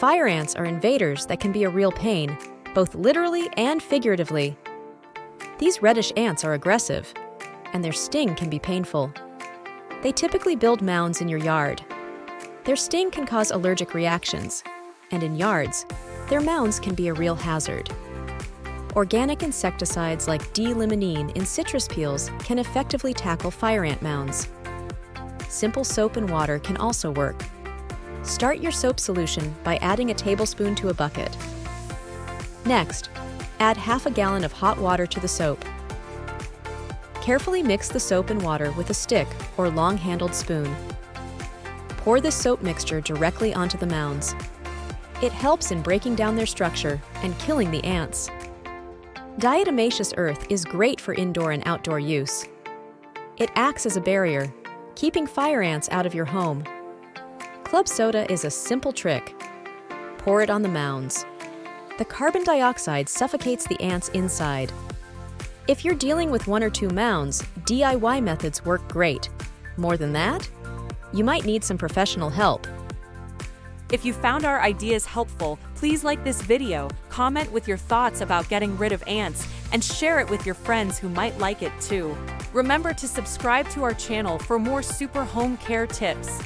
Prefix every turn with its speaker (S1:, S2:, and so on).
S1: Fire ants are invaders that can be a real pain, both literally and figuratively. These reddish ants are aggressive, and their sting can be painful. They typically build mounds in your yard. Their sting can cause allergic reactions, and in yards, their mounds can be a real hazard. Organic insecticides like D-limonene in citrus peels can effectively tackle fire ant mounds. Simple soap and water can also work. Start your soap solution by adding a tablespoon to a bucket. Next, add half a gallon of hot water to the soap. Carefully mix the soap and water with a stick or long-handled spoon. Pour this soap mixture directly onto the mounds. It helps in breaking down their structure and killing the ants. Diatomaceous earth is great for indoor and outdoor use. It acts as a barrier, keeping fire ants out of your home. Club soda is a simple trick. Pour it on the mounds. The carbon dioxide suffocates the ants inside. If you're dealing with 1 or 2 mounds, DIY methods work great. More than that, you might need some professional help.
S2: If you found our ideas helpful, please like this video, comment with your thoughts about getting rid of ants, and share it with your friends who might like it too. Remember to subscribe to our channel for more super home care tips.